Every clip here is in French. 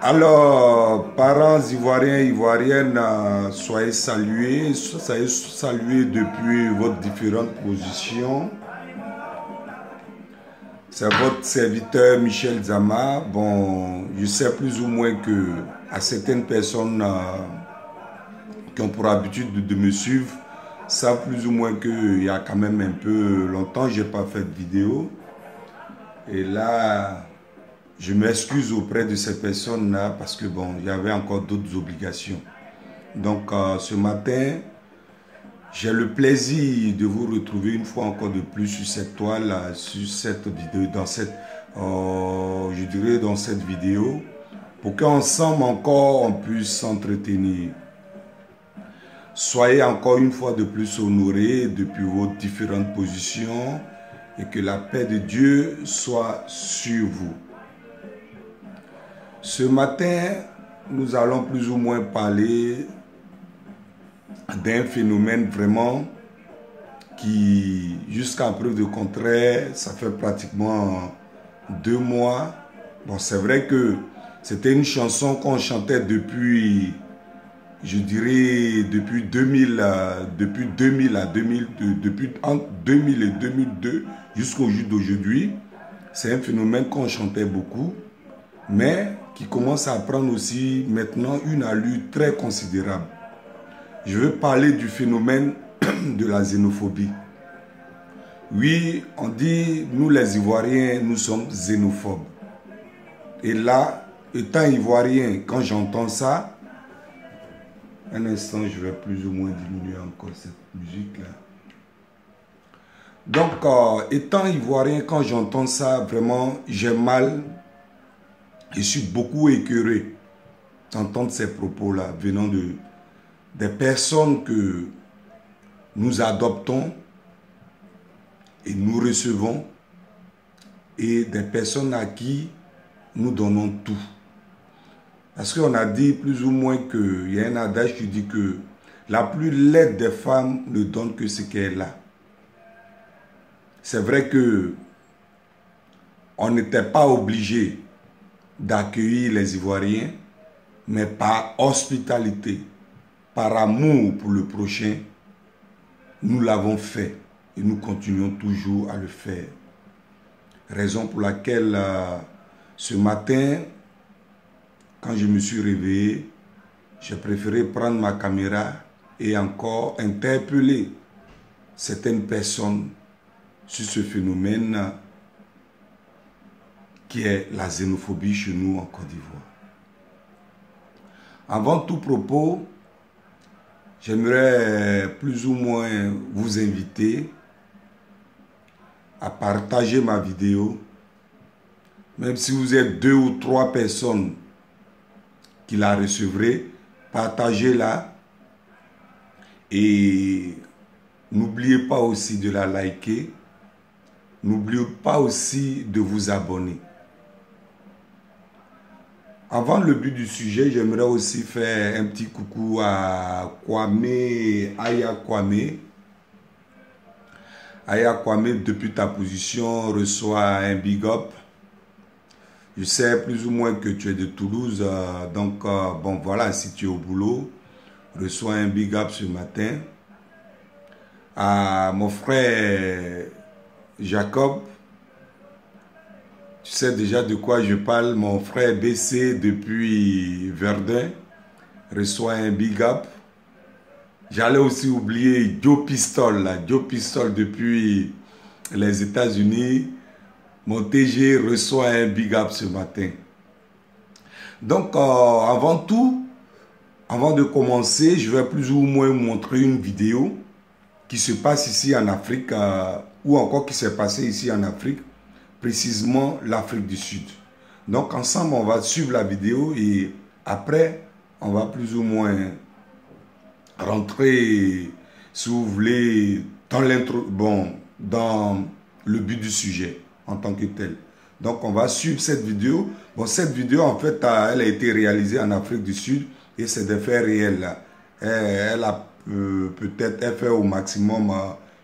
Alors, parents ivoiriens, ivoiriennes, soyez salués depuis vos différentes positions. C'est votre serviteur Michel Zama. Bon, je sais plus ou moins que à certaines personnes qui ont pour habitude de me suivre, savent plus ou moins qu'il y a quand même un peu longtemps, je n'ai pas fait de vidéo. Et là, je m'excuse auprès de ces personnes-là parce que bon, il y avait encore d'autres obligations. Donc, ce matin, j'ai le plaisir de vous retrouver une fois encore de plus sur cette toile, sur cette vidéo, dans cette, je dirais dans cette vidéo, pour qu'ensemble encore on puisse s'entretenir. Soyez encore une fois de plus honorés depuis vos différentes positions et que la paix de Dieu soit sur vous. Ce matin, nous allons plus ou moins parler d'un phénomène vraiment qui, jusqu'à preuve de contraire, ça fait pratiquement 2 mois. Bon, c'est vrai que c'était une chanson qu'on chantait depuis, je dirais, depuis 2000 à 2002, depuis entre 2000 et 2002 jusqu'au jour d'aujourd'hui. C'est un phénomène qu'on chantait beaucoup, mais qui commence à prendre aussi maintenant une allure très considérable. Je veux parler du phénomène de la xénophobie. Oui, on dit, nous les Ivoiriens, nous sommes xénophobes. Et là, étant Ivoirien, quand j'entends ça, un instant, je vais plus ou moins diminuer encore cette musique-là. Donc, étant Ivoirien, quand j'entends ça, vraiment, j'ai mal. Je suis beaucoup écœuré d'entendre ces propos-là venant des personnes que nous adoptons et nous recevons et des personnes à qui nous donnons tout. Parce qu'on a dit plus ou moins qu'il y a un adage qui dit que la plus laide des femmes ne donne que ce qu'elle a. C'est vrai que on n'était pas obligé d'accueillir les Ivoiriens, mais par hospitalité, par amour pour le prochain, nous l'avons fait et nous continuons toujours à le faire. Raison pour laquelle ce matin, quand je me suis réveillé, j'ai préféré prendre ma caméra et encore interpeller certaines personnes sur ce phénomène qui est la xénophobie chez nous en Côte d'Ivoire. Avant tout propos, j'aimerais plus ou moins vous inviter à partager ma vidéo, même si vous êtes 2 ou 3 personnes qui la recevrez, partagez-la et n'oubliez pas aussi de la liker, n'oubliez pas aussi de vous abonner. Avant le but du sujet, j'aimerais aussi faire un petit coucou à Aya Kwame. Aya Kwame, depuis ta position, reçoit un big up. Je sais plus ou moins que tu es de Toulouse, donc bon voilà, si tu es au boulot, reçois un big up ce matin. À mon frère Jacob, tu sais déjà de quoi je parle, mon frère BC depuis Verdun, reçoit un big up. J'allais aussi oublier Joe Pistol, là. Joe Pistol depuis les États-Unis. Mon TG reçoit un big up ce matin. Donc, avant tout, avant de commencer, je vais plus ou moins montrer une vidéo qui se passe ici en Afrique, ou encore qui s'est passée ici en Afrique, précisément l'Afrique du Sud. Donc ensemble, on va suivre la vidéo et après, on va plus ou moins rentrer, si vous voulez, dans dans le but du sujet en tant que tel. Donc on va suivre cette vidéo. Bon, cette vidéo en fait, elle a été réalisée en Afrique du Sud et c'est des faits réels là. Elle a peut-être fait au maximum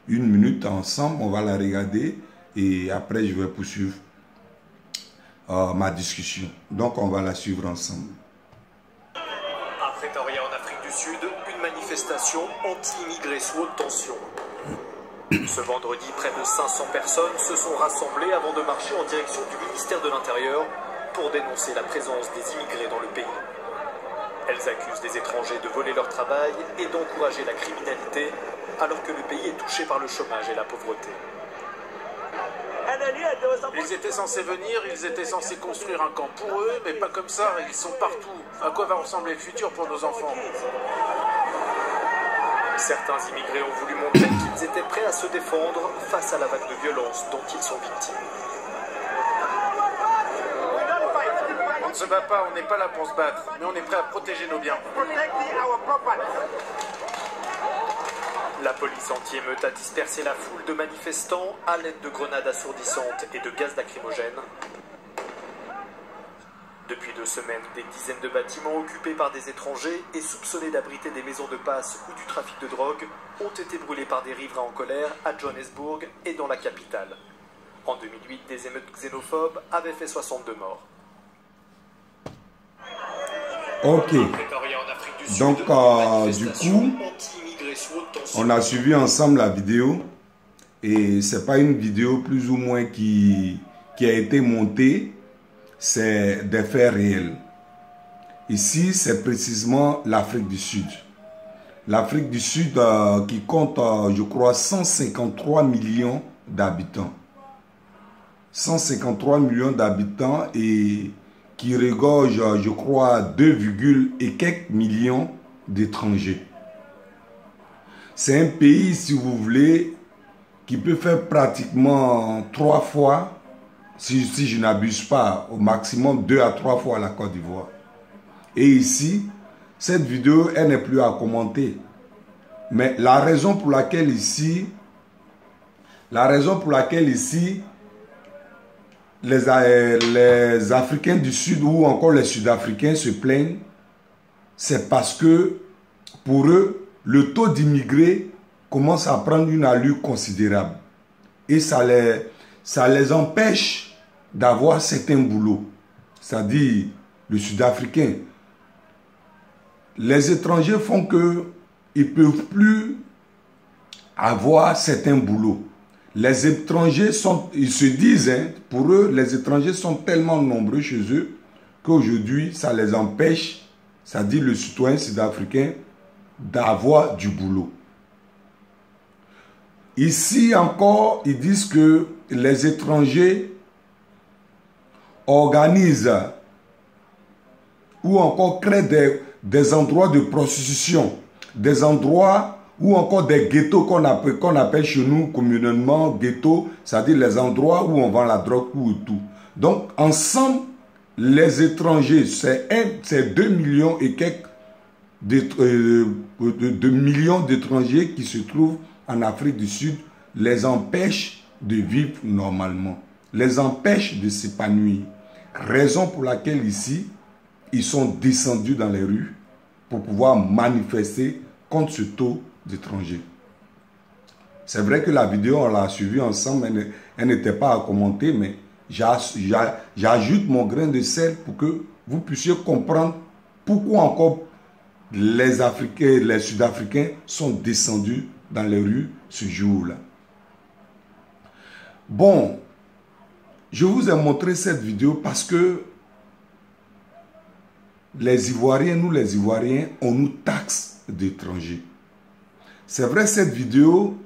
1 minute ensemble. On va la regarder et après je vais poursuivre ma discussion. Donc on va la suivre ensemble. À Pretoria en Afrique du Sud, une manifestation anti-immigrés sous haute tension. Ce vendredi, près de 500 personnes se sont rassemblées avant de marcher en direction du ministère de l'Intérieur pour dénoncer la présence des immigrés dans le pays. Elles accusent des étrangers de voler leur travail et d'encourager la criminalité, alors que le pays est touché par le chômage et la pauvreté. Ils étaient censés venir, ils étaient censés construire un camp pour eux, mais pas comme ça, ils sont partout. À quoi va ressembler le futur pour nos enfants? Certains immigrés ont voulu montrer qu'ils étaient prêts à se défendre face à la vague de violence dont ils sont victimes. On ne se bat pas, on n'est pas là pour se battre, mais on est prêt à protéger nos biens. La police anti-émeute a dispersé la foule de manifestants à l'aide de grenades assourdissantes et de gaz lacrymogène. Depuis 2 semaines, des dizaines de bâtiments occupés par des étrangers et soupçonnés d'abriter des maisons de passe ou du trafic de drogue ont été brûlés par des riverains en colère à Johannesburg et dans la capitale. En 2008, des émeutes xénophobes avaient fait 62 morts. Ok. Donc, du coup, on a suivi ensemble la vidéo. Et c'est pas une vidéo plus ou moins qui a été montée. C'est des faits réels. Ici, c'est précisément l'Afrique du Sud. L'Afrique du Sud qui compte, je crois, 153 millions d'habitants. 153 millions d'habitants et qui regorge, je crois, 2, et quelques millions d'étrangers. C'est un pays, si vous voulez, qui peut faire pratiquement 3 fois, si je n'abuse pas, au maximum 2 à 3 fois la Côte d'Ivoire. Et ici, cette vidéo, elle n'est plus à commenter. Mais la raison pour laquelle ici, les Africains du Sud ou encore les Sud-Africains se plaignent, c'est parce que pour eux, le taux d'immigrés commence à prendre une allure considérable. Et ça les empêche d'avoir certains boulots. C'est-à-dire, le Sud-Africain, les étrangers font qu'ils ne peuvent plus avoir certains boulots. Les étrangers ils se disent, pour eux, les étrangers sont tellement nombreux chez eux qu'aujourd'hui, ça les empêche, c'est-à-dire le citoyen sud-africain, d'avoir du boulot. Ici encore, ils disent que les étrangers organisent ou encore créent des endroits de prostitution, des endroits ou encore des ghettos qu'on appelle chez nous communément ghettos, c'est-à-dire les endroits où on vend la drogue ou tout. Donc, ensemble, les étrangers, c'est 2 millions et quelques de millions d'étrangers qui se trouvent en Afrique du Sud, les empêchent de vivre normalement, les empêchent de s'épanouir. Raison pour laquelle ici, ils sont descendus dans les rues pour pouvoir manifester contre ce taux d'étrangers. C'est vrai que la vidéo, on l'a suivie ensemble, elle n'était pas à commenter, mais j'ajoute mon grain de sel pour que vous puissiez comprendre pourquoi encore les Africains, les Sud-Africains sont descendus dans les rues ce jour-là. Bon, je vous ai montré cette vidéo parce que les Ivoiriens, nous les Ivoiriens, on nous taxe d'étrangers. C'est vrai, cette vidéo,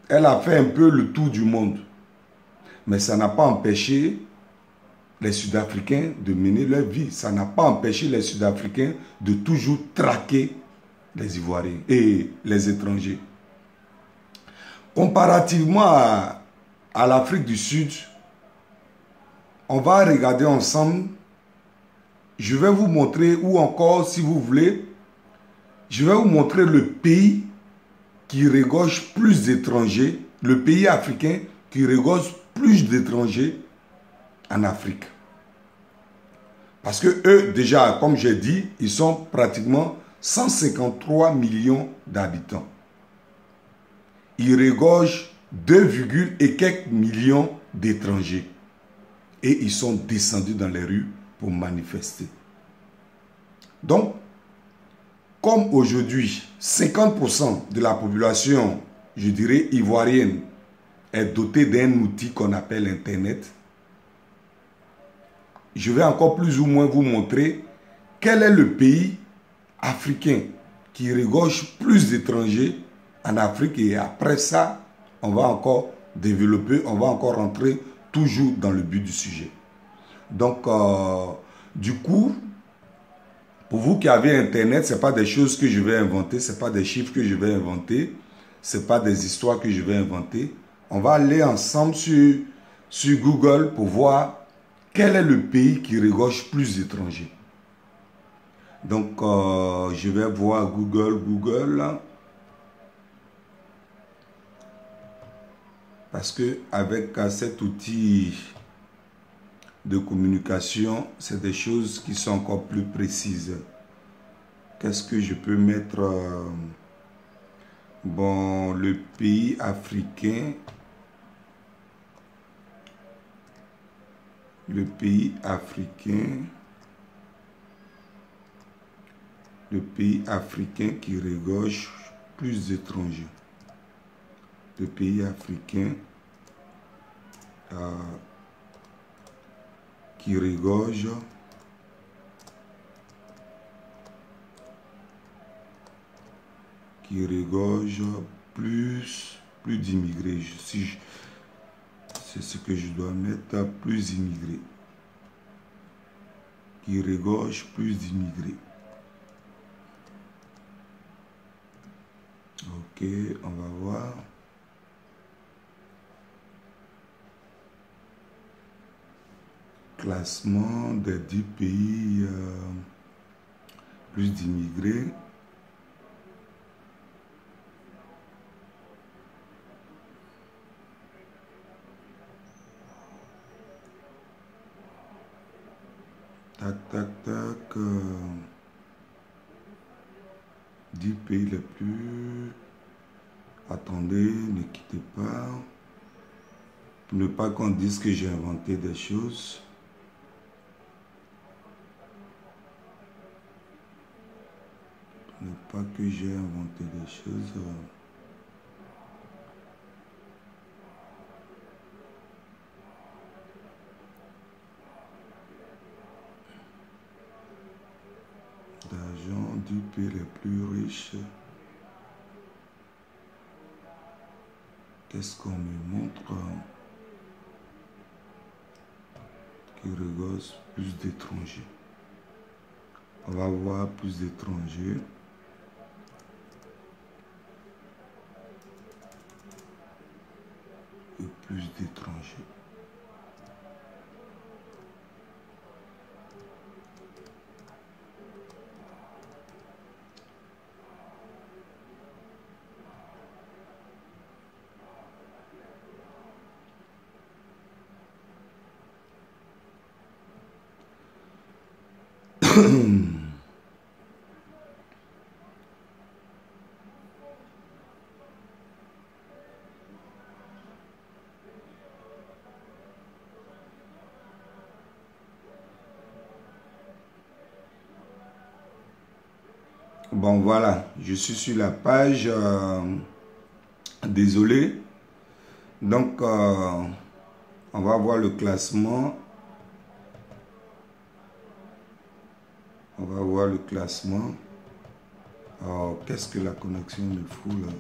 elle a fait un peu le tour du monde. Mais ça n'a pas empêché les Sud-Africains de mener leur vie. Ça n'a pas empêché les Sud-Africains de toujours traquer les Ivoiriens et les étrangers. Comparativement à l'Afrique du Sud, on va regarder ensemble. Je vais vous montrer, ou encore, si vous voulez, je vais vous montrer le pays qui regorge plus d'étrangers, le pays africain qui regorge plus d'étrangers en Afrique. Parce que eux, déjà, comme j'ai dit, ils sont pratiquement 153 millions d'habitants. Ils regorgent 2, et quelques millions d'étrangers. Et ils sont descendus dans les rues pour manifester. Donc, comme aujourd'hui, 50% de la population, je dirais, ivoirienne, est dotée d'un outil qu'on appelle Internet, je vais encore plus ou moins vous montrer quel est le pays africain qui regorge plus d'étrangers en Afrique. Et après ça, on va encore développer, on va encore rentrer toujours dans le but du sujet. Donc, du coup, pour vous qui avez Internet, ce n'est pas des choses que je vais inventer, ce n'est pas des chiffres que je vais inventer, ce n'est pas des histoires que je vais inventer. On va aller ensemble sur Google pour voir quel est le pays qui regorge plus d'étrangers. Donc, je vais voir Google. Parce que avec cet outil de communication, c'est des choses qui sont encore plus précises. Qu'est-ce que je peux mettre? Bon, le pays africain. Le pays africain. Le pays africain qui regorge plus d'étrangers. Le pays africain qui regorge plus d'immigrés. C'est ce que je dois mettre, plus immigrés. Qui regorge plus d'immigrés. Ok, on va voir. Classement des 10 pays plus d'immigrés. Tac, tac, tac. 10 pays les plus... Attendez, ne quittez pas. Pour ne pas qu'on dise que j'ai inventé des choses. Pour ne pas que j'ai inventé des choses. D'argent du pays les plus riches. Qu'est-ce qu'on me montre? Qui regorge plus d'étrangers. On va voir plus d'étrangers. Et plus d'étrangers. Bon, voilà, je suis sur la page. Désolé. Donc, on va voir le classement. On va voir le classement. Alors, qu'est-ce que la connexion me fout là?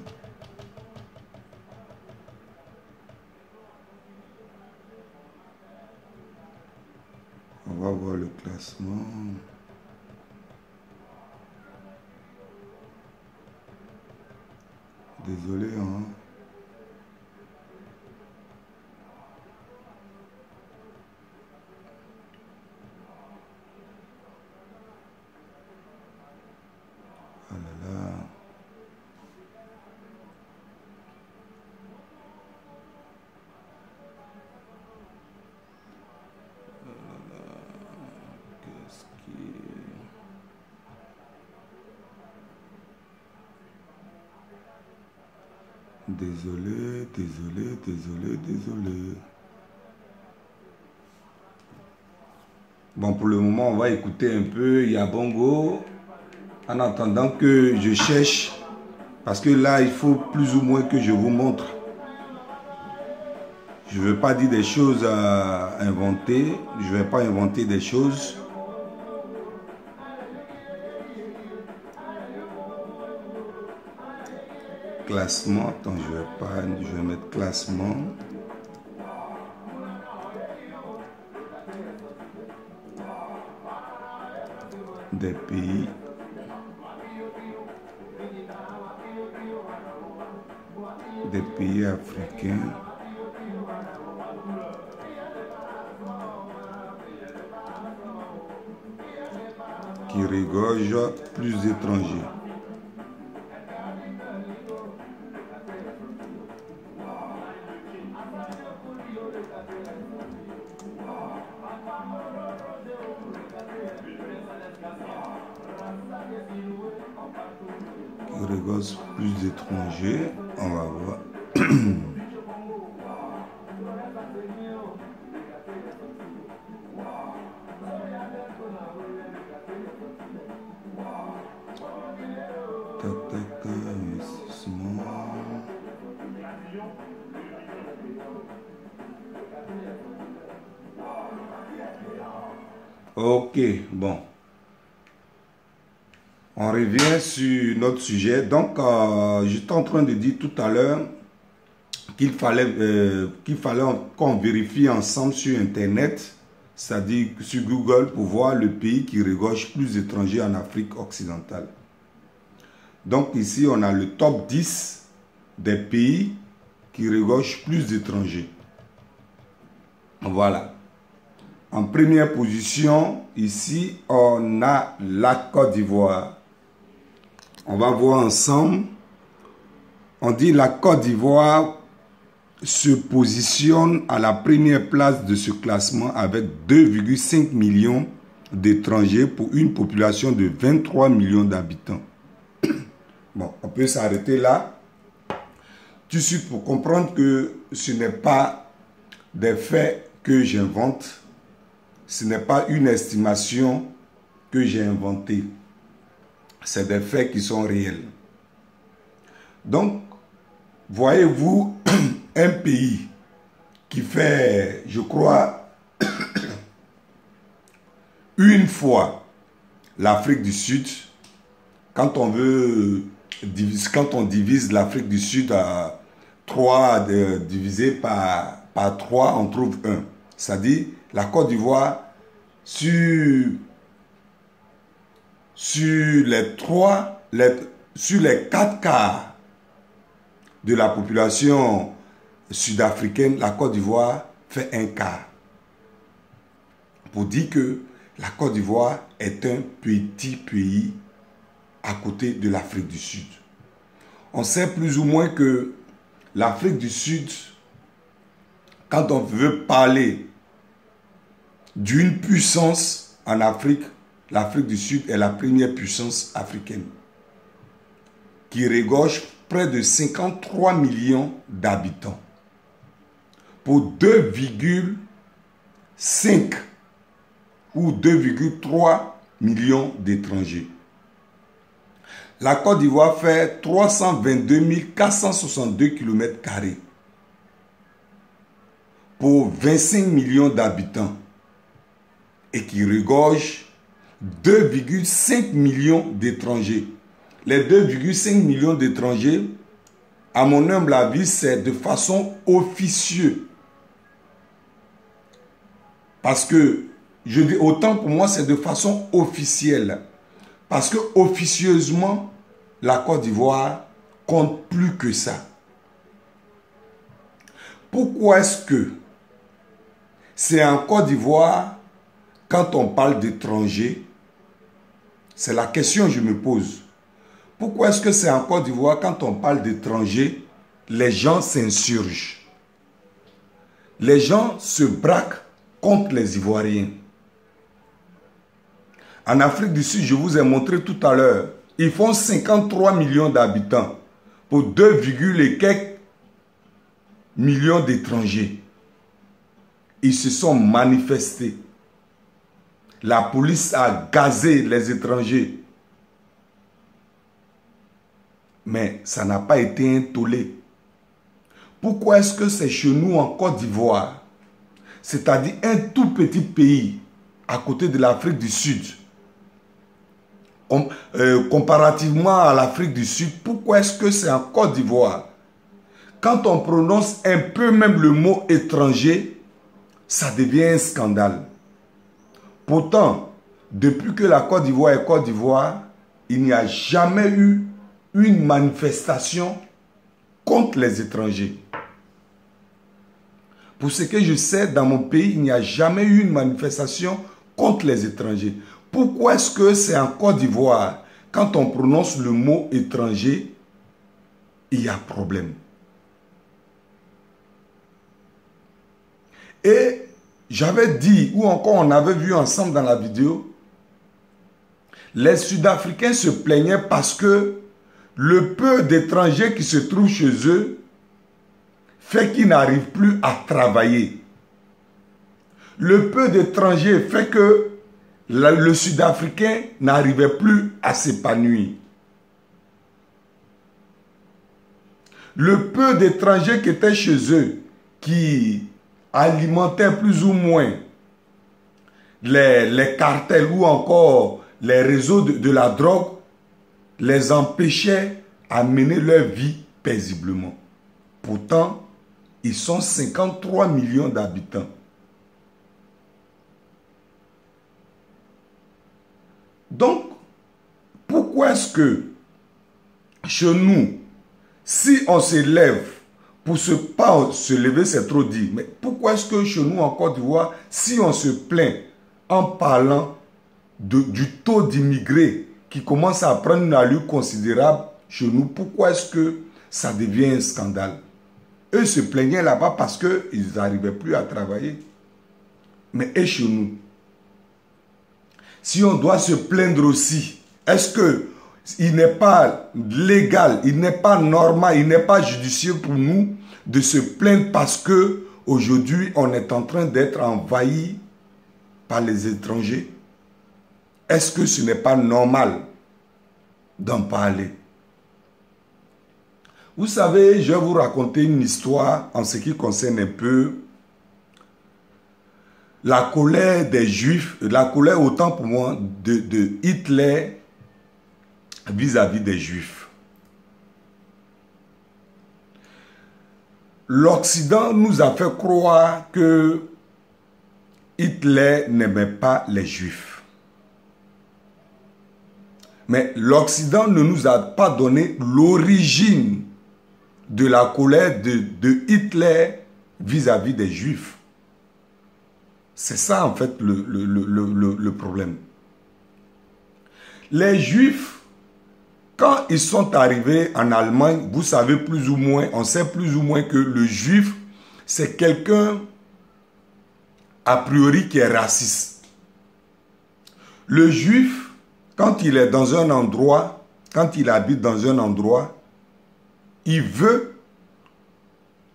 On va voir le classement. Désolé, hein. Désolé, désolé, désolé, désolé. Bon, pour le moment, on va écouter un peu Yabongo en attendant que je cherche. Parce que là, il faut plus ou moins que je vous montre. Je ne veux pas dire des choses à inventer. Je ne vais pas inventer des choses. Classement. Attends, je vais mettre classement. Des pays. Des pays africains. Qui regorgent plus d'étrangers. Qui regorgent plus d'étrangers. On va voir. Ok, bon. On revient sur notre sujet. Donc, j'étais en train de dire tout à l'heure qu'il fallait qu'on vérifie ensemble sur Internet, c'est-à-dire sur Google, pour voir le pays qui regorge plus d'étrangers en Afrique occidentale. Donc ici, on a le top 10 des pays qui regorgent plus d'étrangers. Voilà. En première position, ici, on a la Côte d'Ivoire. On va voir ensemble. On dit la Côte d'Ivoire se positionne à la première place de ce classement avec 2,5 millions d'étrangers pour une population de 23 millions d'habitants. Bon, on peut s'arrêter là. Tout de suite pour comprendre que ce n'est pas des faits que j'invente. Ce n'est pas une estimation que j'ai inventée. C'est des faits qui sont réels. Donc, voyez-vous un pays qui fait, je crois, une fois l'Afrique du Sud, quand on divise l'Afrique du Sud à 3 divisé par 3, on trouve 1. C'est-à-dire, la Côte d'Ivoire, sur les 4 quarts de la population sud-africaine, la Côte d'Ivoire fait 1 quart. Pour dire que la Côte d'Ivoire est un petit pays à côté de l'Afrique du Sud. On sait plus ou moins que l'Afrique du Sud, quand on veut parler d'une puissance en Afrique, l'Afrique du Sud est la première puissance africaine qui regorge près de 53 millions d'habitants pour 2,5 ou 2,3 millions d'étrangers. La Côte d'Ivoire fait 322 462 km² pour 25 millions d'habitants et qui regorge 2,5 millions d'étrangers. Les 2,5 millions d'étrangers, à mon humble avis, c'est de façon officieuse. Parce que, je dis autant pour moi, c'est de façon officielle. Parce que officieusement, la Côte d'Ivoire compte plus que ça. Pourquoi est-ce que c'est en Côte d'Ivoire, quand on parle d'étrangers, c'est la question que je me pose. Pourquoi est-ce que c'est en Côte d'Ivoire, quand on parle d'étrangers, les gens s'insurgent? Les gens se braquent contre les Ivoiriens. En Afrique du Sud, je vous ai montré tout à l'heure, ils font 53 millions d'habitants pour 2, et quelques millions d'étrangers. Ils se sont manifestés. La police a gazé les étrangers. Mais ça n'a pas été un tollé. Pourquoi est-ce que c'est chez nous en Côte d'Ivoire, c'est-à-dire un tout petit pays à côté de l'Afrique du Sud, comparativement à l'Afrique du Sud, pourquoi est-ce que c'est en Côte d'Ivoire, quand on prononce un peu même le mot étranger, ça devient un scandale. Pourtant, depuis que la Côte d'Ivoire est Côte d'Ivoire, il n'y a jamais eu une manifestation contre les étrangers. Pour ce que je sais, dans mon pays, il n'y a jamais eu une manifestation contre les étrangers. Pourquoi est-ce que c'est en Côte d'Ivoire, quand on prononce le mot étranger, il y a problème? Et j'avais dit, ou encore on avait vu ensemble dans la vidéo, les Sud-Africains se plaignaient parce que le peu d'étrangers qui se trouvent chez eux fait qu'ils n'arrivent plus à travailler. Le peu d'étrangers fait que le Sud-Africain n'arrivait plus à s'épanouir. Le peu d'étrangers qui étaient chez eux, qui alimentaient plus ou moins les cartels ou encore les réseaux de la drogue, les empêchaient à mener leur vie paisiblement. Pourtant, ils sont 53 millions d'habitants. Donc, pourquoi est-ce que chez nous, si on se lève, pas se lever c'est trop dit, mais pourquoi est-ce que chez nous en Côte d'Ivoire, si on se plaint en parlant du taux d'immigrés qui commence à prendre une allure considérable chez nous, pourquoi est-ce que ça devient un scandale? Eux se plaignaient là-bas parce qu'ils n'arrivaient plus à travailler. Mais et chez nous? Si on doit se plaindre aussi, est-ce qu'il n'est pas légal, il n'est pas normal, il n'est pas judicieux pour nous de se plaindre parce que aujourd'hui on est en train d'être envahi par les étrangers? Est-ce que ce n'est pas normal d'en parler? Vous savez, je vais vous raconter une histoire en ce qui concerne un peu la colère des Juifs, la colère autant pour moi de Hitler vis-à-vis des Juifs. L'Occident nous a fait croire que Hitler n'aimait pas les Juifs. Mais l'Occident ne nous a pas donné l'origine de la colère de Hitler vis-à-vis des Juifs. C'est ça en fait le problème. Les Juifs, quand ils sont arrivés en Allemagne, vous savez plus ou moins, on sait plus ou moins que le Juif, c'est quelqu'un a priori qui est raciste. Le Juif, quand il est dans un endroit, quand il habite dans un endroit, il veut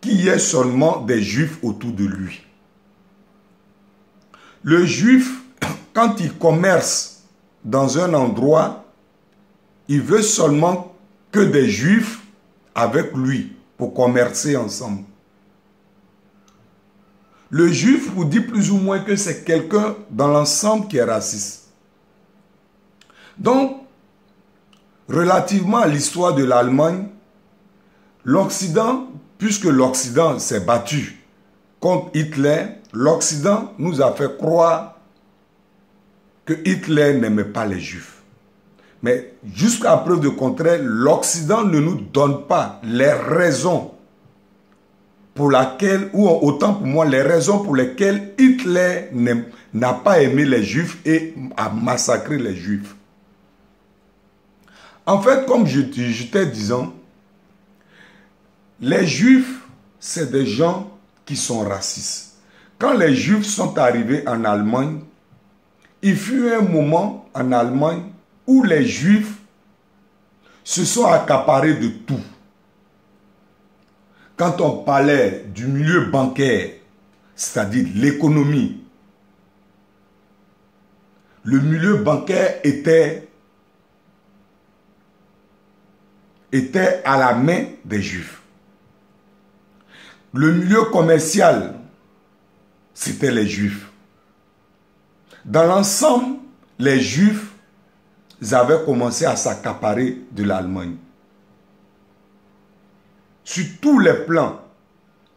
qu'il y ait seulement des Juifs autour de lui. Le Juif, quand il commerce dans un endroit, il veut seulement que des Juifs avec lui pour commercer ensemble. Le Juif vous dit plus ou moins que c'est quelqu'un dans l'ensemble qui est raciste. Donc, relativement à l'histoire de l'Allemagne, l'Occident, puisque l'Occident s'est battu contre Hitler, l'Occident nous a fait croire que Hitler n'aimait pas les Juifs. Mais jusqu'à preuve de contraire, l'Occident ne nous donne pas les raisons pour lesquelles, ou autant pour moi, les raisons pour lesquelles Hitler n'a pas aimé les Juifs et a massacré les Juifs. En fait, comme je t'ai disant, les Juifs, c'est des gens qui sont racistes. Quand les Juifs sont arrivés en Allemagne, il fut un moment en Allemagne où les Juifs se sont accaparés de tout. quand on parlait du milieu bancaire, c'est-à-dire l'économie, le milieu bancaire était à la main des Juifs. Le milieu commercial, c'était les Juifs. Dans l'ensemble, les Juifs avaient commencé à s'accaparer de l'Allemagne. Sur tous les plans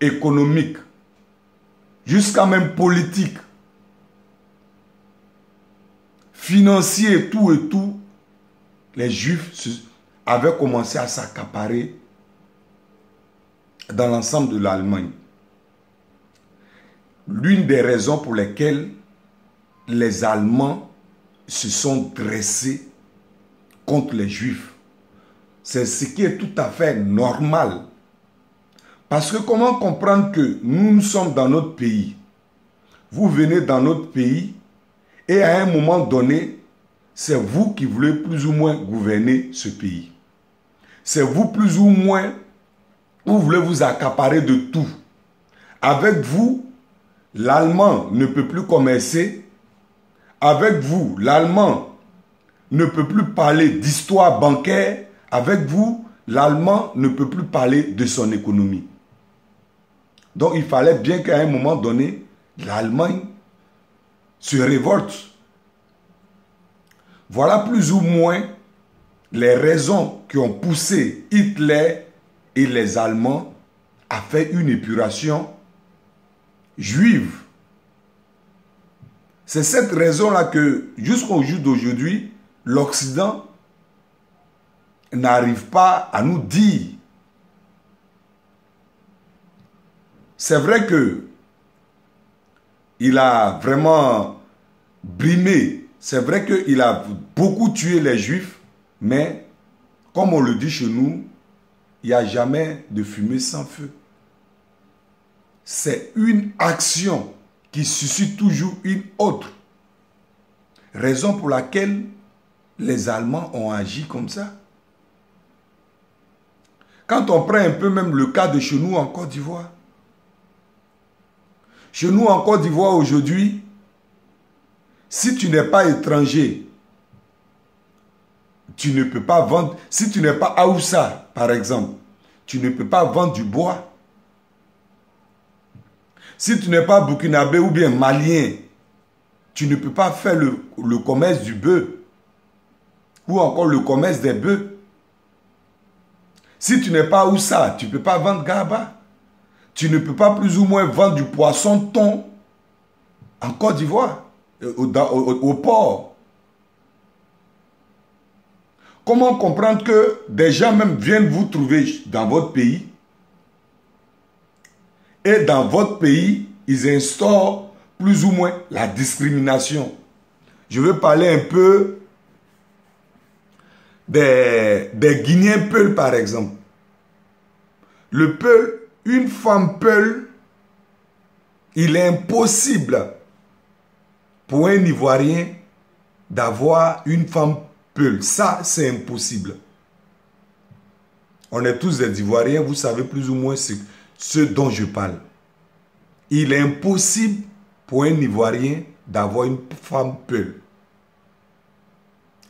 économiques, jusqu'à même politique, financier, tout et tout, les Juifs avaient commencé à s'accaparer dans l'ensemble de l'Allemagne. L'une des raisons pour lesquelles les Allemands se sont dressés contre les Juifs, c'est ce qui est tout à fait normal. Parce que comment comprendre que nous sommes dans notre pays, vous venez dans notre pays et à un moment donné, c'est vous qui voulez plus ou moins gouverner ce pays. C'est vous plus ou moins, vous voulez vous accaparer de tout. Avec vous, l'Allemand ne peut plus commercer. Avec vous, l'Allemand ne peut plus parler d'histoire bancaire. Avec vous, l'Allemand ne peut plus parler de son économie. Donc il fallait bien qu'à un moment donné, l'Allemagne se révolte. Voilà plus ou moins les raisons qui ont poussé Hitler et les Allemands à faire une épuration juive. C'est cette raison-là que jusqu'au jour d'aujourd'hui, l'Occident n'arrive pas à nous dire. C'est vrai que il a vraiment brimé, c'est vrai qu'il a beaucoup tué les Juifs, mais comme on le dit chez nous, il n'y a jamais de fumée sans feu. C'est une action qui suscite toujours une autre. Raison pour laquelle les Allemands ont agi comme ça. Quand on prend un peu même le cas de chez nous en Côte d'Ivoire. Chez nous en Côte d'Ivoire aujourd'hui, si tu n'es pas étranger, tu ne peux pas vendre. Si tu n'es pas Haoussa, par exemple, tu ne peux pas vendre du bois. Si tu n'es pas burkinabé ou bien malien, tu ne peux pas faire le commerce du bœuf ou encore le commerce des bœufs. Si tu n'es pas Haoussa, tu ne peux pas vendre Garba. Tu ne peux pas plus ou moins vendre du poisson thon en Côte d'Ivoire, au port. Comment comprendre que des gens même viennent vous trouver dans votre pays et dans votre pays, ils instaurent plus ou moins la discrimination. Je veux parler un peu des Guinéens Peuls, par exemple. Le Peul, une femme Peul, il est impossible pour un Ivoirien d'avoir une femme Peul. Ça, c'est impossible. On est tous des Ivoiriens, vous savez plus ou moins ce dont je parle. Il est impossible pour un Ivoirien d'avoir une femme Peul.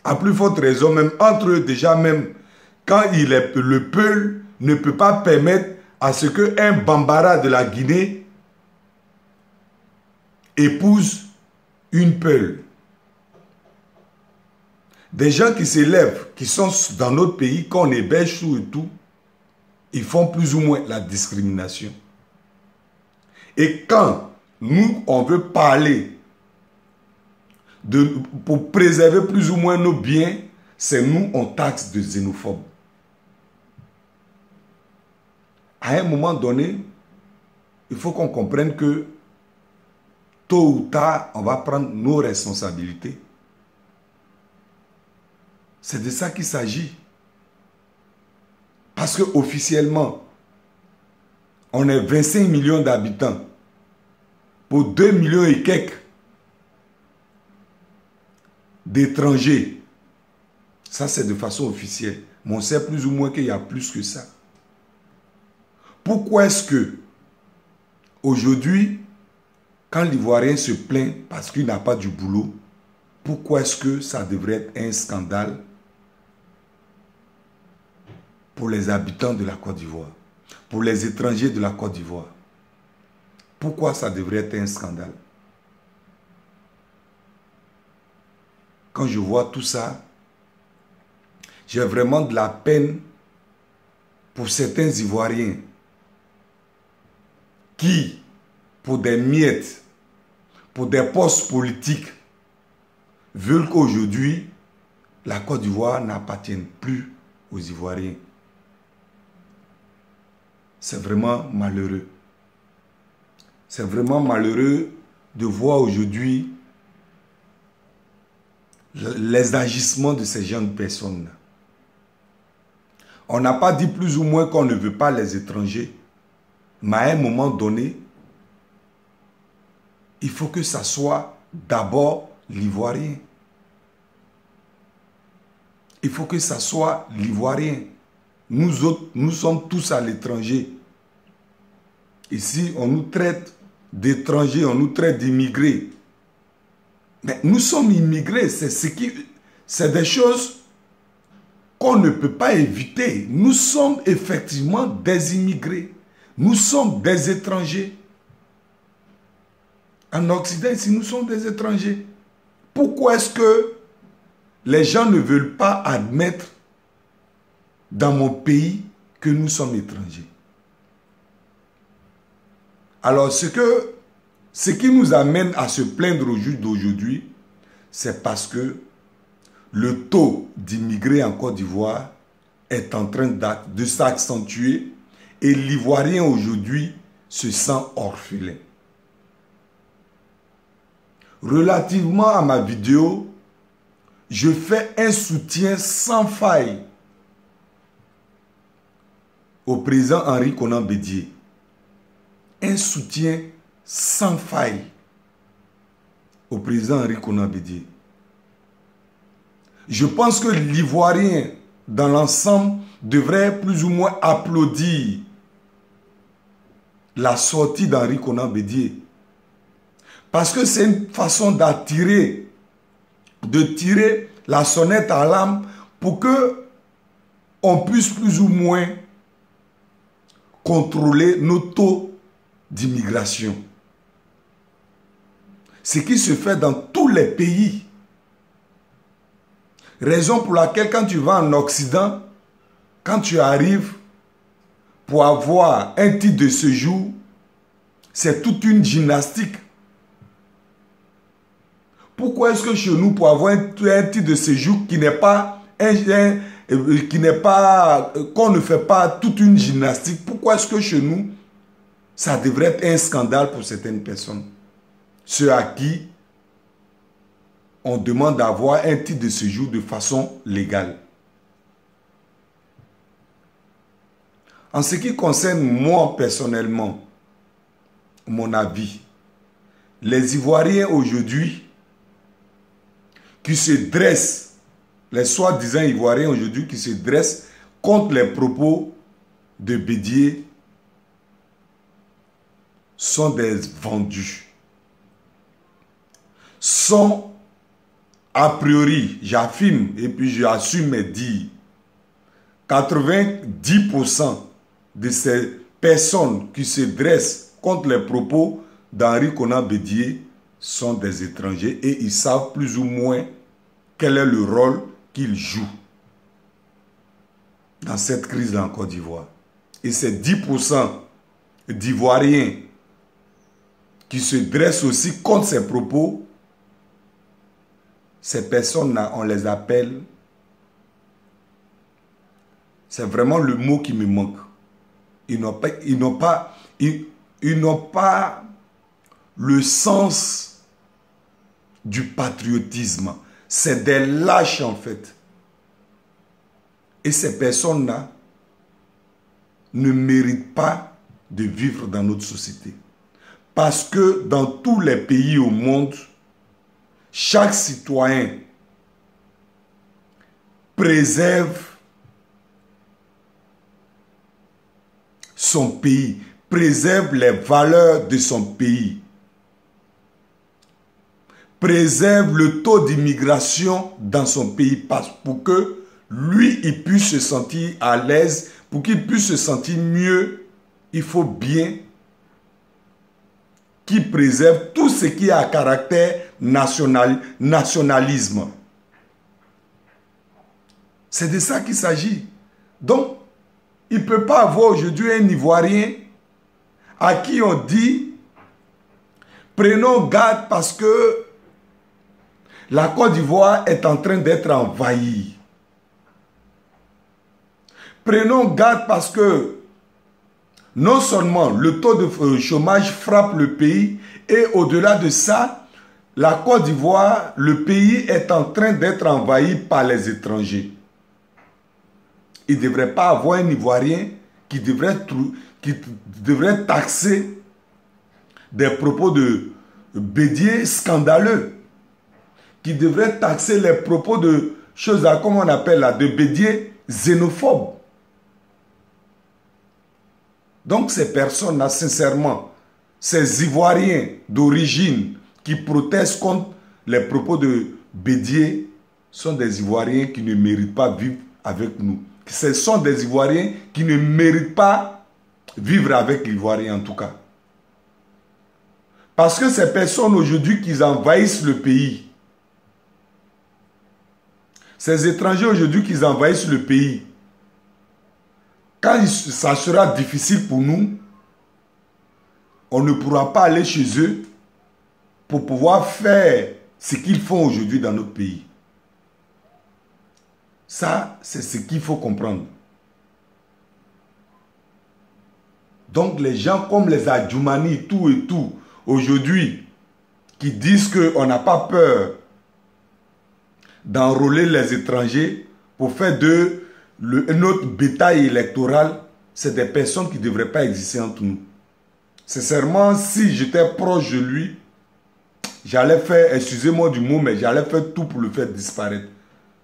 À plus forte raison, même entre eux, déjà même, quand le Peul ne peut pas permettre à ce qu'un Bambara de la Guinée épouse une Peul. Des gens qui s'élèvent, qui sont dans notre pays, qu'on héberge tout et tout, ils font plus ou moins la discrimination. Et quand nous, on veut parler pour préserver plus ou moins nos biens, c'est nous, on taxe de xénophobes. À un moment donné, il faut qu'on comprenne que tôt ou tard, on va prendre nos responsabilités. C'est de ça qu'il s'agit. Parce qu'officiellement, on est 25 millions d'habitants pour 2 millions et quelques d'étrangers. Ça, c'est de façon officielle. Mais on sait plus ou moins qu'il y a plus que ça. Pourquoi est-ce que aujourd'hui, quand l'Ivoirien se plaint parce qu'il n'a pas du boulot, pourquoi est-ce que ça devrait être un scandale pour les habitants de la Côte d'Ivoire, pour les étrangers de la Côte d'Ivoire? Pourquoi ça devrait être un scandale? Quand je vois tout ça, j'ai vraiment de la peine pour certains Ivoiriens qui, pour des miettes, pour des postes politiques, veulent qu'aujourd'hui, la Côte d'Ivoire n'appartienne plus aux Ivoiriens. C'est vraiment malheureux. C'est vraiment malheureux de voir aujourd'hui les agissements de ces jeunes personnes. On n'a pas dit plus ou moins qu'on ne veut pas les étrangers, mais à un moment donné, il faut que ça soit d'abord l'Ivoirien. Il faut que ça soit l'Ivoirien. Nous autres, nous sommes tous à l'étranger. Ici, on nous traite d'étrangers, on nous traite d'immigrés. Mais nous sommes immigrés, c'est des choses qu'on ne peut pas éviter. Nous sommes effectivement des immigrés. Nous sommes des étrangers. En Occident, ici, nous sommes des étrangers. Pourquoi est-ce que les gens ne veulent pas admettre dans mon pays que nous sommes étrangers? Alors, ce qui nous amène à se plaindre au jour d'aujourd'hui, c'est parce que le taux d'immigrés en Côte d'Ivoire est en train de s'accentuer et l'Ivoirien aujourd'hui se sent orphelin. Relativement à ma vidéo, je fais un soutien sans faille au président Henri Konan Bédié. Un soutien sans faille au président Henri Konan Bédié. Je pense que l'Ivoirien, dans l'ensemble, devrait plus ou moins applaudir la sortie d'Henri Konan Bédié. Parce que c'est une façon d'attirer, de tirer la sonnette à l'alarme pour que on puisse plus ou moins contrôler nos taux d'immigration. Ce qui se fait dans tous les pays. Raison pour laquelle quand tu vas en Occident, quand tu arrives pour avoir un titre de séjour, c'est toute une gymnastique. Pourquoi est-ce que chez nous, pour avoir un titre de séjour qui n'est pas qu'on ne fait pas toute une gymnastique, pourquoi est-ce que chez nous, ça devrait être un scandale pour certaines personnes? Ceux à qui on demande d'avoir un titre de séjour de façon légale. En ce qui concerne moi personnellement, mon avis, les Ivoiriens aujourd'hui qui se dressent, les soi-disant Ivoiriens aujourd'hui qui se dressent contre les propos de Bédié sont des vendus. Sont a priori, j'affirme et puis j'assume mes dires, 90% de ces personnes qui se dressent contre les propos d'Henri Konan Bédié sont des étrangers et ils savent plus ou moins quel est le rôle qu'ils jouent dans cette crise en Côte d'Ivoire. Et ces 10% d'Ivoiriens qui se dressent aussi contre ces propos, ces personnes-là, on les appelle, c'est vraiment le mot qui me manque. Ils n'ont pas le sens du patriotisme. C'est des lâches en fait. Et ces personnes-là ne méritent pas de vivre dans notre société. Parce que dans tous les pays au monde, chaque citoyen préserve son pays, préserve les valeurs de son pays, préserve le taux d'immigration dans son pays pour que lui, il puisse se sentir à l'aise, pour qu'il puisse se sentir mieux, il faut bien qu'il préserve tout ce qui a caractère nationalisme. C'est de ça qu'il s'agit. Donc, il ne peut pas avoir aujourd'hui un Ivoirien à qui on dit prenons garde parce que la Côte d'Ivoire est en train d'être envahie. Prenons garde parce que non seulement le taux de chômage frappe le pays et au-delà de ça, la Côte d'Ivoire, le pays est en train d'être envahi par les étrangers. Il ne devrait pas avoir un Ivoirien qui devrait taxer des propos de Bédié scandaleux, qui devrait taxer les propos de choses, comme on appelle là, de Bédié xénophobes. Donc ces personnes-là, sincèrement, ces Ivoiriens d'origine qui protestent contre les propos de Bédié sont des Ivoiriens qui ne méritent pas vivre avec nous. Ce sont des Ivoiriens qui ne méritent pas vivre avec l'Ivoirien en tout cas. Parce que ces personnes aujourd'hui qui envahissent le pays, ces étrangers aujourd'hui qui envahissent le pays, quand ça sera difficile pour nous, on ne pourra pas aller chez eux pour pouvoir faire ce qu'ils font aujourd'hui dans notre pays. Ça, c'est ce qu'il faut comprendre. Donc les gens comme les Adjoumani, tout et tout, aujourd'hui, qui disent qu'on n'a pas peur d'enrôler les étrangers pour faire de notre bétail électoral, c'est des personnes qui ne devraient pas exister entre nous. Sincèrement, si j'étais proche de lui, j'allais faire, excusez-moi du mot, mais j'allais faire tout pour le faire disparaître.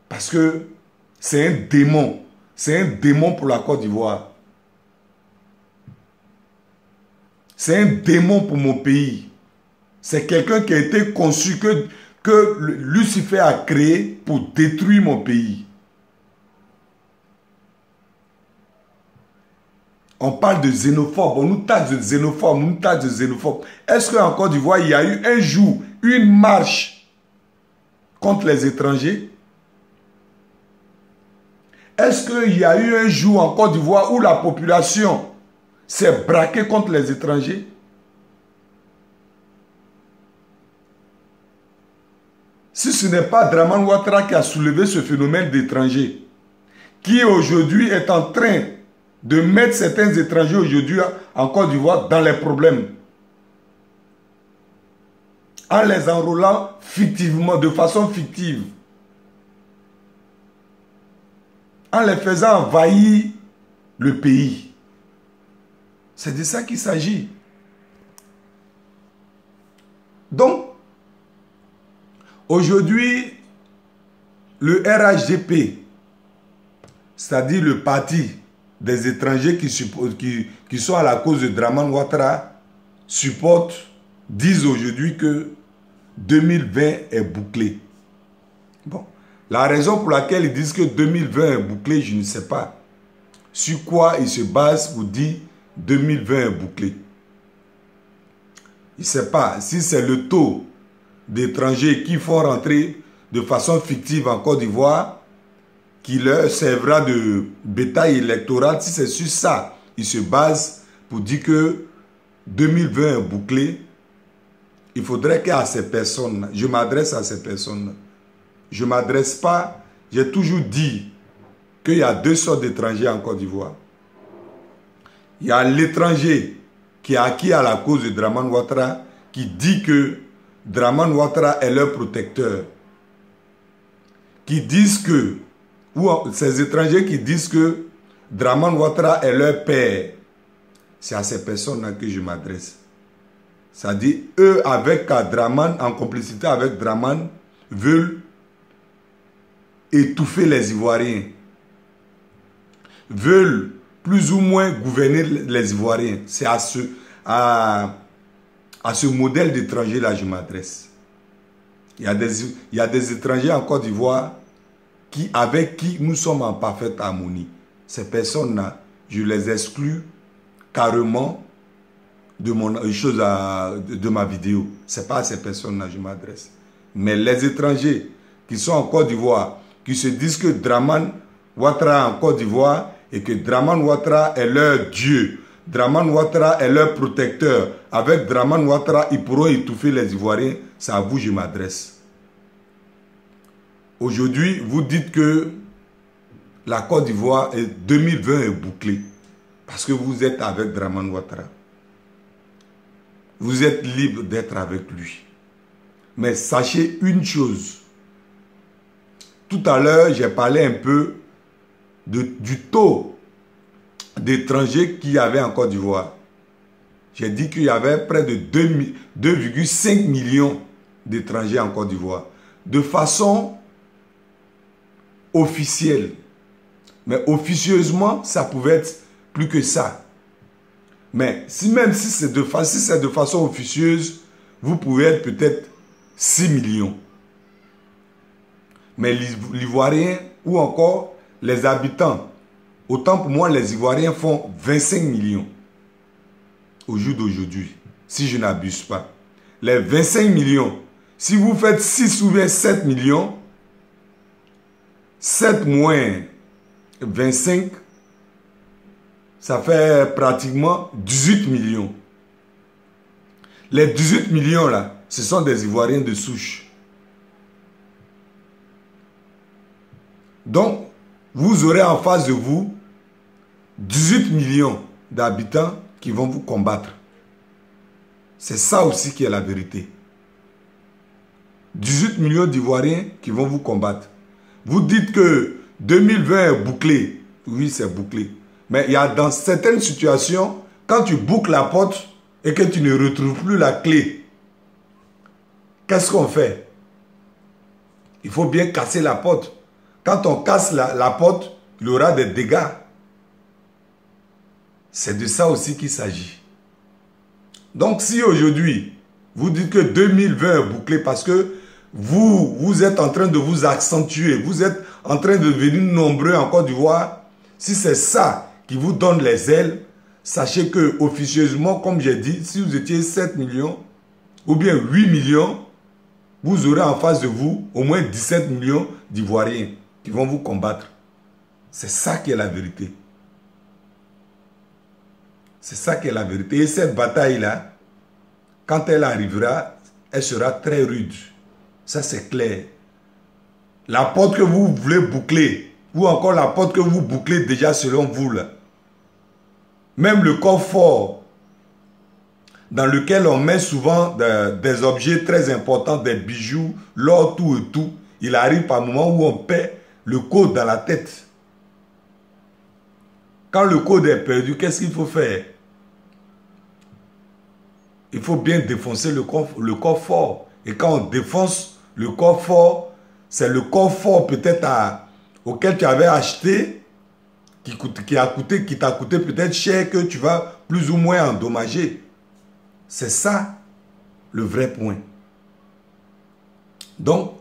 Parce que c'est un démon. C'est un démon pour la Côte d'Ivoire. C'est un démon pour mon pays. C'est quelqu'un qui a été conçu, que Lucifer a créé pour détruire mon pays. On parle de xénophobe, on nous taxe de xénophobe, on nous taxe de xénophobe. Est-ce qu'en Côte d'Ivoire, il y a eu un jour, une marche contre les étrangers? Est-ce qu'il y a eu un jour en Côte d'Ivoire où la population s'est braquée contre les étrangers? Si ce n'est pas Dramane Ouattara qui a soulevé ce phénomène d'étrangers, qui aujourd'hui est en train de mettre certains étrangers aujourd'hui en Côte d'Ivoire dans les problèmes, en les enrôlant fictivement, de façon fictive, en les faisant envahir le pays. C'est de ça qu'il s'agit. Donc, aujourd'hui, le RHDP, c'est-à-dire le parti des étrangers qui sont à la cause de Dramane Ouattara, disent aujourd'hui que 2020 est bouclé. Bon. La raison pour laquelle ils disent que 2020 est bouclé, je ne sais pas. Sur quoi ils se basent pour dire 2020 est bouclé. Je ne sais pas si c'est le taux d'étrangers qui font rentrer de façon fictive en Côte d'Ivoire qui leur servira de bétail électoral. Si c'est sur ça, ils se basent pour dire que 2020 est bouclé. Il faudrait qu'à ces personnes, je m'adresse à ces personnes. Je ne m'adresse pas, j'ai toujours dit qu'il y a deux sortes d'étrangers en Côte d'Ivoire. Il y a l'étranger qui est acquis à la cause de Dramane Ouattara, qui dit que Dramane Ouattara est leur protecteur. Qui disent que, ou ces étrangers qui disent que Dramane Ouattara est leur père. C'est à ces personnes-là que je m'adresse. C'est-à-dire, eux, avec Dramane, en complicité avec Dramane, veulent étouffer les Ivoiriens, veulent plus ou moins gouverner les Ivoiriens. C'est à ce modèle d'étranger-là je m'adresse. Il y a des étrangers en Côte d'Ivoire avec qui nous sommes en parfaite harmonie. Ces personnes-là, je les exclus carrément de ma vidéo. Ce n'est pas à ces personnes-là que je m'adresse. Mais les étrangers qui sont en Côte d'Ivoire, qui se disent que Dramane Ouattara en Côte d'Ivoire et que Dramane Ouattara est leur Dieu, Dramane Ouattara est leur protecteur. Avec Dramane Ouattara, ils pourront étouffer les Ivoiriens. C'est à vous que je m'adresse. Aujourd'hui, vous dites que la Côte d'Ivoire 2020 est bouclée. Parce que vous êtes avec Dramane Ouattara. Vous êtes libre d'être avec lui. Mais sachez une chose. Tout à l'heure, j'ai parlé un peu du taux d'étrangers qu'il y avait en Côte d'Ivoire. J'ai dit qu'il y avait près de 2,5 millions d'étrangers en Côte d'Ivoire. De façon officielle. Mais officieusement, ça pouvait être plus que ça. Mais même si c'est de façon officieuse, vous pouvez être peut-être 6 millions. Mais l'Ivoirien ou encore les habitants, autant pour moi les Ivoiriens font 25 millions au jour d'aujourd'hui, si je n'abuse pas. Les 25 millions, si vous faites 6 ou bien 7 millions, 7 moins 25, ça fait pratiquement 18 millions. Les 18 millions là, ce sont des Ivoiriens de souche. Donc, vous aurez en face de vous 18 millions d'habitants qui vont vous combattre. C'est ça aussi qui est la vérité. 18 millions d'Ivoiriens qui vont vous combattre. Vous dites que 2020 est bouclé. Oui, c'est bouclé. Mais il y a dans certaines situations, quand tu boucles la porte et que tu ne retrouves plus la clé, qu'est-ce qu'on fait? Il faut bien casser la porte. Quand on casse la porte, il y aura des dégâts. C'est de ça aussi qu'il s'agit. Donc si aujourd'hui, vous dites que 2020 est bouclé parce que vous êtes en train de vous accentuer, vous êtes en train de devenir nombreux en Côte d'Ivoire, si c'est ça qui vous donne les ailes, sachez que officieusement, comme j'ai dit, si vous étiez 7 millions ou bien 8 millions, vous aurez en face de vous au moins 17 millions d'Ivoiriens qui vont vous combattre. C'est ça qui est la vérité. C'est ça qui est la vérité. Et cette bataille-là, quand elle arrivera, elle sera très rude. Ça, c'est clair. La porte que vous voulez boucler, ou encore la porte que vous bouclez déjà selon vous, là. Même le coffre-fort, dans lequel on met souvent des objets très importants, des bijoux, l'or, tout et tout, il arrive par un moment où on perd le code dans la tête. Quand le code est perdu, qu'est-ce qu'il faut faire? Il faut bien défoncer le coffre-fort. Et quand on défonce le coffre-fort, c'est le coffre-fort peut-être auquel tu avais acheté, qui t'a coûté peut-être cher, que tu vas plus ou moins endommager. C'est ça le vrai point. Donc,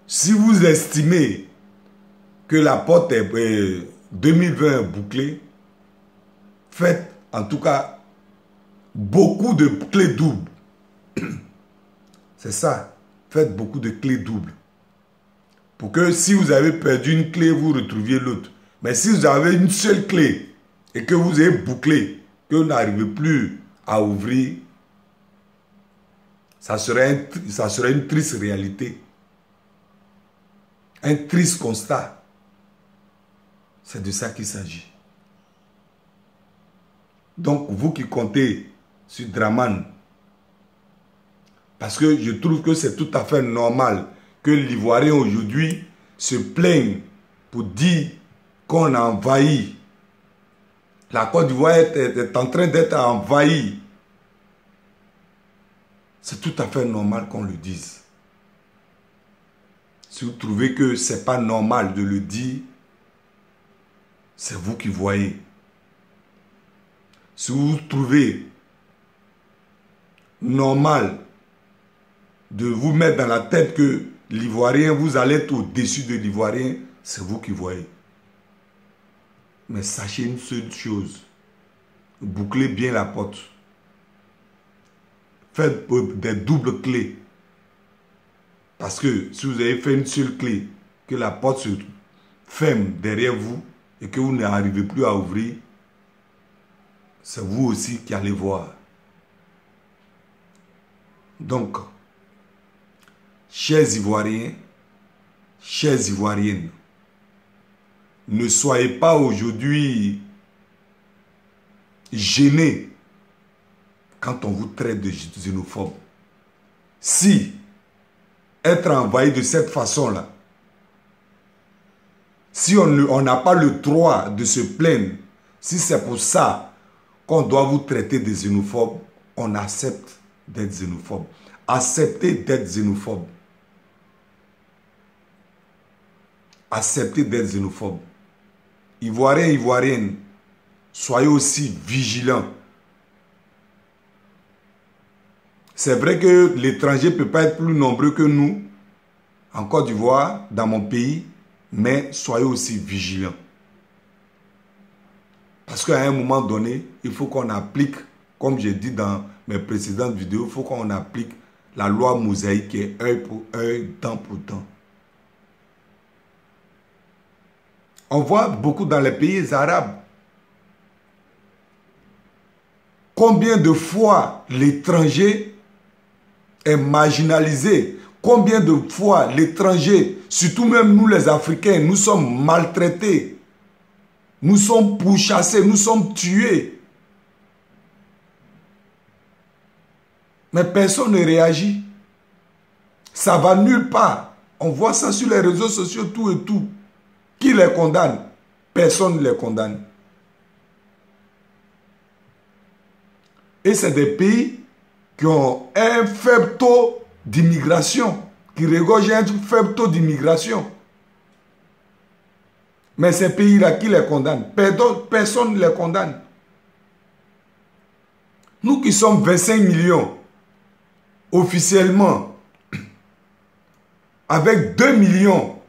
si vous estimez que la porte est 2020 bouclée, faites en tout cas beaucoup de clés doubles. C'est ça. Faites beaucoup de clés doubles. Pour que si vous avez perdu une clé, vous retrouviez l'autre. Mais si vous avez une seule clé et que vous avez bouclé, que vous n'arrivez plus à ouvrir, ça serait une triste réalité. Un triste constat. C'est de ça qu'il s'agit. Donc, vous qui comptez sur Dramane, parce que je trouve que c'est tout à fait normal que l'Ivoirien aujourd'hui se plaigne pour dire qu'on a envahi. La Côte d'Ivoire est en train d'être envahie. C'est tout à fait normal qu'on le dise. Si vous trouvez que ce n'est pas normal de le dire, c'est vous qui voyez. si vous trouvez normal de vous mettre dans la tête que l'Ivoirien, vous allez être au-dessus de l'Ivoirien, c'est vous qui voyez. Mais sachez une seule chose, bouclez bien la porte. Faites des doubles clés. Parce que si vous avez fait une seule clé, que la porte se ferme derrière vous et que vous n'arrivez plus à ouvrir, c'est vous aussi qui allez voir. Donc, chers Ivoiriens, chères Ivoiriennes, ne soyez pas aujourd'hui gênés quand on vous traite de xénophobe. Si être envahi de cette façon-là, si on n'a pas le droit de se plaindre, si c'est pour ça qu'on doit vous traiter de xénophobe, on accepte d'être xénophobe. Acceptez d'être xénophobe. Acceptez d'être xénophobe. Ivoiriens, Ivoiriennes, soyez aussi vigilants. C'est vrai que l'étranger ne peut pas être plus nombreux que nous, en Côte d'Ivoire, dans mon pays, mais soyez aussi vigilants. Parce qu'à un moment donné, il faut qu'on applique, comme j'ai dit dans mes précédentes vidéos, il faut qu'on applique la loi mosaïque qui est œil pour œil, dent pour dent. On voit beaucoup dans les pays arabes. Combien de fois l'étranger est marginalisé? Combien de fois l'étranger, surtout même nous les Africains, nous sommes maltraités, nous sommes pourchassés, nous sommes tués. Mais personne ne réagit. Ça va nulle part. On voit ça sur les réseaux sociaux, tout et tout. Qui les condamne? Personne ne les condamne. Et c'est des pays qui ont un faible taux d'immigration, qui regorgent un faible taux d'immigration. Mais ces pays-là, qui les condamnent? Personne ne les condamne. Nous qui sommes 25 millions, officiellement, avec 2 millions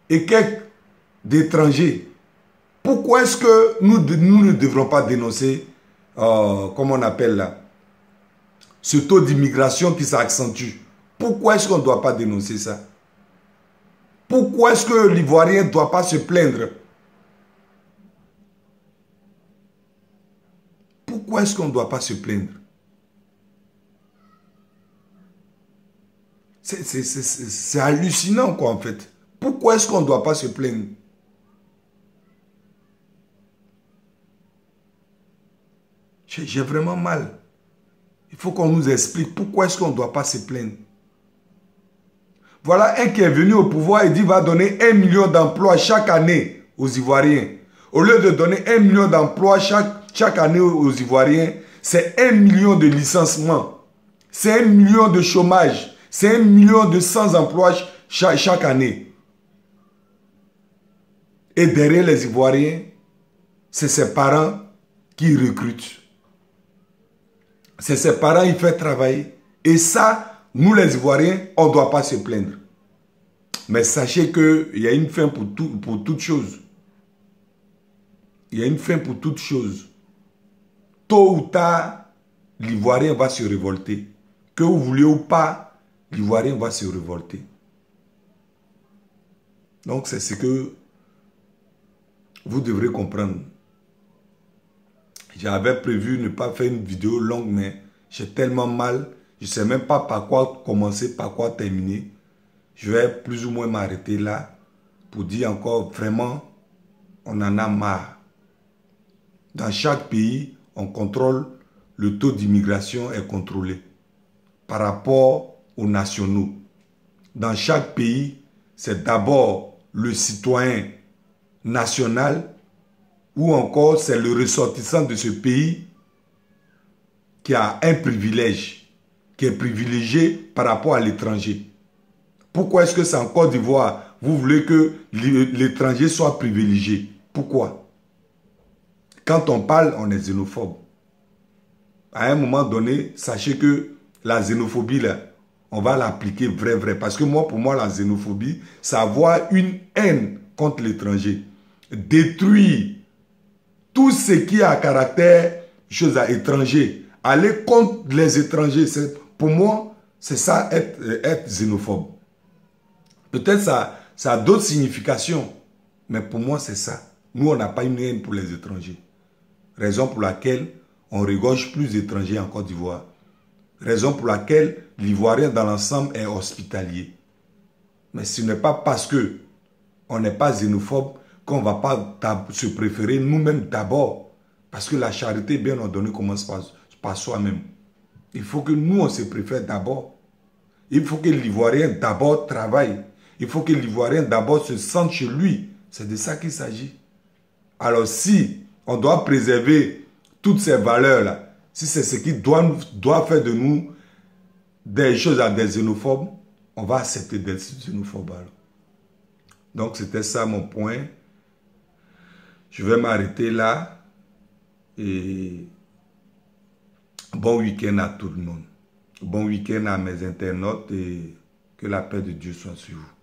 et quelques d'étrangers, pourquoi est-ce que nous ne devrons pas dénoncer, comment on appelle là, ce taux d'immigration qui s'accentue? Pourquoi est-ce qu'on ne doit pas dénoncer ça? Pourquoi est-ce que l'Ivoirien ne doit pas se plaindre? Pourquoi est-ce qu'on ne doit pas se plaindre? C'est hallucinant quoi en fait. Pourquoi est-ce qu'on ne doit pas se plaindre? J'ai vraiment mal. Il faut qu'on nous explique pourquoi est-ce qu'on ne doit pas se plaindre. Voilà un qui est venu au pouvoir et dit va donner 1 million d'emplois chaque année aux Ivoiriens. Au lieu de donner 1 million d'emplois chaque année aux Ivoiriens, c'est 1 million de licenciements. C'est 1 million de chômage. C'est 1 million de sans-emploi chaque année. Et derrière les Ivoiriens, c'est ses parents qui recrutent. C'est ses parents qui font travailler. Et ça, nous les Ivoiriens, on ne doit pas se plaindre. Mais sachez qu'il y a une fin pour toute chose. Il y a une fin pour toute chose. Tôt ou tard, l'Ivoirien va se révolter. Que vous vouliez ou pas, l'Ivoirien va se révolter. Donc c'est ce que vous devrez comprendre. J'avais prévu ne pas faire une vidéo longue, mais j'ai tellement mal. Je ne sais même pas par quoi commencer, par quoi terminer. Je vais plus ou moins m'arrêter là pour dire encore vraiment, on en a marre. Dans chaque pays, on contrôle, le taux d'immigration est contrôlé par rapport aux nationaux. Dans chaque pays, c'est d'abord le citoyen national ou encore c'est le ressortissant de ce pays qui a un privilège, qui est privilégié par rapport à l'étranger. Pourquoi est-ce que c'est en Côte d'Ivoire, vous voulez que l'étranger soit privilégié? Pourquoi? Quand on parle, on est xénophobe. à un moment donné, sachez que la xénophobie, là, on va l'appliquer vrai. Parce que moi, pour moi, la xénophobie, c'est avoir une haine contre l'étranger. Détruire tout ce qui a caractère, chose à étranger. Aller contre les étrangers, pour moi, c'est ça, être xénophobe. Peut-être ça a d'autres significations, mais pour moi, c'est ça. Nous, on n'a pas une haine pour les étrangers. Raison pour laquelle on regorge plus d'étrangers en Côte d'Ivoire. Raison pour laquelle l'Ivoirien dans l'ensemble est hospitalier. Mais ce n'est pas parce que on n'est pas xénophobe qu'on ne va pas se préférer nous-mêmes d'abord. Parce que la charité bien ordonnée commence par soi-même. Il faut que nous, on se préfère d'abord. Il faut que l'Ivoirien d'abord travaille. Il faut que l'Ivoirien d'abord se sente chez lui. C'est de ça qu'il s'agit. Alors si on doit préserver toutes ces valeurs-là, si c'est ce qui doit faire de nous des choses à des xénophobes, on va accepter d'être xénophobe. Donc c'était ça mon point. Je vais m'arrêter là. Et bon week-end à tout le monde. Bon week-end à mes internautes et que la paix de Dieu soit sur vous.